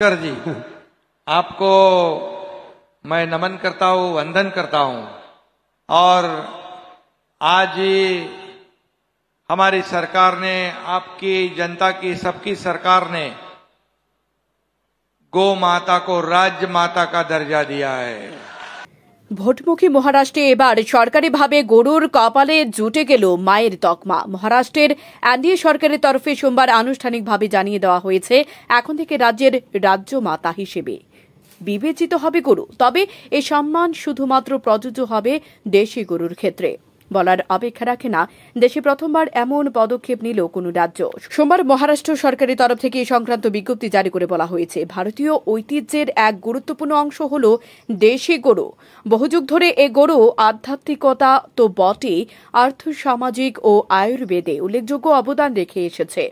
कर जी, आपको मैं नमन करता हूँ, वंदन करता हूँ। और आज हमारी सरकार ने, आपकी जनता की, सबकी सरकार ने गौ माता को राज्य माता का दर्जा दिया है। ভোটমুখী মহারাষ্ট্রে এবার সরকারিভাবে গরুর কপালে জুটে গেল মায়ের তকমা। মহারাষ্ট্রের এনডিএ সরকারের তরফে সোমবার আনুষ্ঠানিকভাবে জানিয়ে দেওয়া হয়েছে এখন থেকে রাজ্যের রাজ্য মাতা হিসেবে বিবেচিত হবে গরু। তবে এই সম্মান শুধুমাত্র প্রযোজ্য হবে দেশি গরুর ক্ষেত্রে। বলার অপেক্ষা রাখে না দেশে প্রথমবার এমন পদক্ষেপ নিল কোন রাজ্য। সোমবার মহারাষ্ট্র সরকারের তরফ থেকে এই সংক্রান্ত বিজ্ঞপ্তি জারি করে বলা হয়েছে, ভারতীয় ঐতিহ্যের এক গুরুত্বপূর্ণ অংশ হল দেশি গরু। বহুযুগ ধরে এ গরু আধ্যাত্মিকতা তো বটেই, আর্থসামাজিক ও আয়ুর্বেদে উল্লেখযোগ্য অবদান রেখে এসেছে।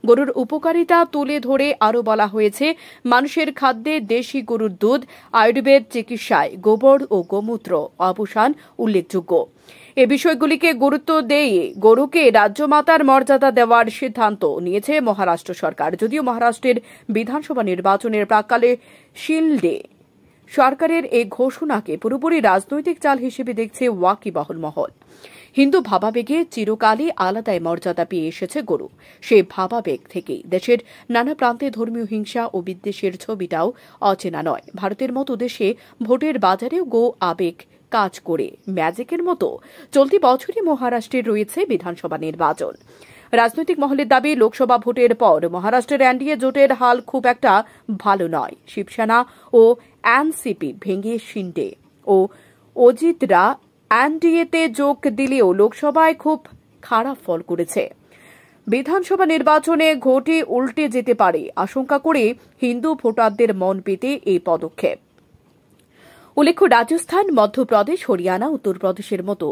গরুর উপকারিতা তুলে ধরে আরও বলা হয়েছে, মানুষের খাদ্যে দেশি গরুর দুধ, আয়ুর্বেদ চিকিৎসায় গোবর ও গোমূত্র অবসান উল্লেখযোগ্য। এ বিষয়গুলিকে গুরুত্ব দিয়ে গরুকে রাজ্যমাতার মর্যাদা দেওয়ার সিদ্ধান্ত নিয়েছে মহারাষ্ট্র সরকার। যদিও মহারাষ্ট্রের বিধানসভা নির্বাচনের প্রাক্কালে শিলডে সরকারের এই ঘোষণাকে পুরোপুরি রাজনৈতিক চাল হিসেবে দেখছে ওয়াকিবহাল মহল। হিন্দু ভাবাবেগে চিরকালই আলাদাই মর্যাদা পেয়ে এসেছে গরু। সেই ভাবাবেগ থেকেই দেশের নানা প্রান্তে ধর্মীয় হিংসা ও বিদ্বেষের ছবিটাও অচেনা নয়। ভারতের মতো দেশে ভোটের বাজারেও গো আবেগ কাজ করে ম্যাজিকের মতো চলতি বছরই মহারাষ্ট্রের রয়েছে বিধানসভা নির্বাচন। রাজনৈতিক মহলের দাবি, লোকসভা ভোটের পর মহারাষ্ট্রের এনডিএ জোটের হাল খুব একটা ভালো নয়। শিবসেনা ও এনসিপি ভেঙে শিন্ডে ও অজিতরা এনডিএতে যোগ দিলেও লোকসভায় খুব খারাপ ফল করেছে। বিধানসভা নির্বাচনে ঘটি উল্টে যেতে পারে আশঙ্কা করে হিন্দু ভোটারদের মন পেতে এই পদক্ষেপ। উল্লেখ্য, রাজস্থান, মধ্যপ্রদেশ, হরিয়ানা, উত্তরপ্রদেশের মতো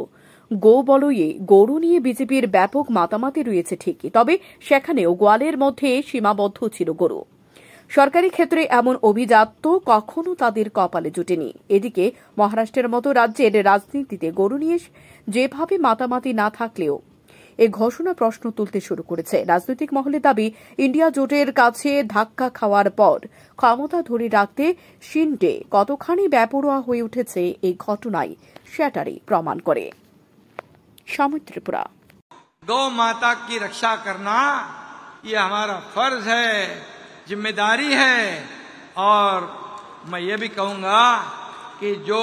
গোবলয়ে গরু নিয়ে বিজেপির ব্যাপক মাতামাতি রয়েছে ঠিকই, তবে সেখানেও গোয়ালের মধ্যে সীমাবদ্ধ ছিল গরু। সরকারি ক্ষেত্রে এমন অভিজাত তো কখনো তাদের কপালে জুটেনি। এদিকে মহারাষ্ট্রের মতো রাজ্যের রাজনীতিতে গরু নিয়ে যেভাবে মাতামাতি না থাকলেও এ ঘোষণা প্রশ্ন তুলতে শুরু করেছে। রাজনৈতিক মহলের দাবি, ইন্ডিয়া জোটের কাছে ধাক্কা খাওয়ার পর ক্ষমতা ধরে রাখতে শিন্ডে কতখানি বেপরোয়া হয়ে উঠেছে এই ঘটনায় সেটারই প্রমাণ করে। সময় ত্রিপুরা। गौ माता की रक्षा करना ये हमारा फर्ज है, जिम्मेदारी है। और मैं ये भी कहूंगा कि जो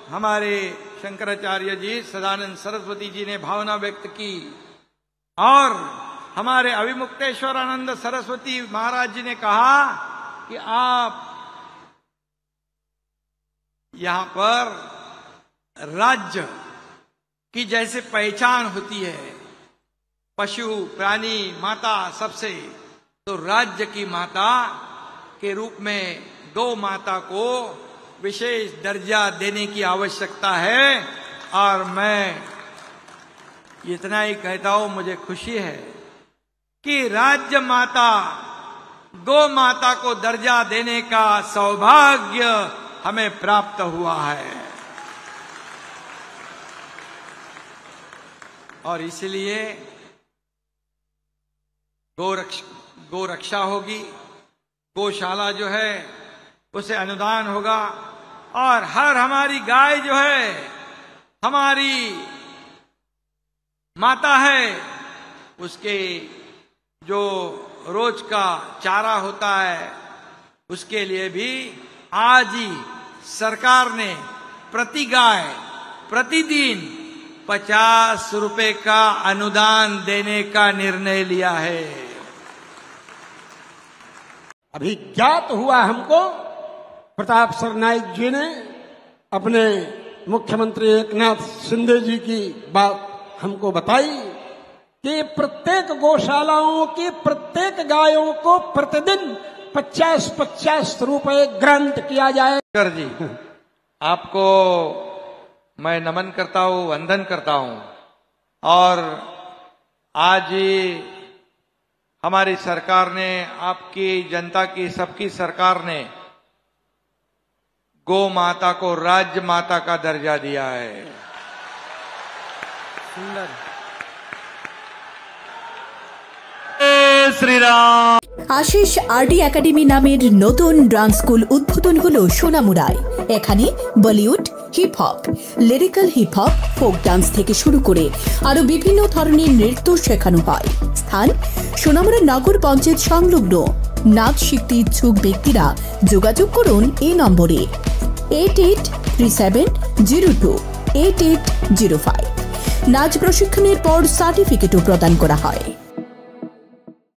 हमारे शंकराचार्य जी, सदानंद सरस्वती जी ने भावना व्यक्त की और हमारे अभिमुक्तेश्वरानंद सरस्वती महाराज जी ने कहा कि आप यहां पर राज्य की जैसे पहचान होती है, पशु प्राणी माता सबसे, तो राज्य की माता के रूप में गौ माता को विशेष दर्जा देने की आवश्यकता है। और मैं इतना ही कहता हूं, मुझे खुशी है कि राज्य माता गौ माता को दर्जा देने का सौभाग्य हमें प्राप्त हुआ है। और इसलिए गोरक्षा होगी, गौशाला जो है उसे अनुदान होगा, और हर हमारी गाय जो है हमारी माता है, उसके जो रोज का चारा होता है उसके लिए भी आज ही सरकार ने प्रति गाय प्रतिदिन 50 रुपए का अनुदान देने का निर्णय लिया है। अभी ज्ञात हुआ हमको, प्रताप सरनाईक जी ने अपने मुख्यमंत्री एकनाथ शिंदे जी की बात हमको बताई कि प्रत्येक गौशालाओं की प्रत्येक गायों को प्रतिदिन 50-50 रुपए ग्रांट किया जाए। कर जी, आपको मैं नमन करता हूँ, वंदन करता हूँ। और आज हमारी सरकार ने, आपकी जनता की, सबकी सरकार ने गौ माता को राज्य माता का दर्जा दिया है। सुंदर। শ্রীরাম। আশিস আরডি একাডেমি নামের নতুন ডান্স স্কুল উদ্বোধন হলো সোনামুড়ায়। এখানে Bollywood, hip hop, lyrical hip hop, folk dance থেকে শুরু করে আরো বিভিন্ন ধরনের নৃত্য শেখানো হয়। স্থান সোনামুড়া নগর পঞ্চায়েত সংলগ্ন। নাচ শিখতে ইচ্ছুক ব্যক্তিরা যোগাযোগ করুন এই নম্বরে 8837028805। নাচ প্রশিক্ষণের পর সার্টিফিকেটও প্রদান করা হয়।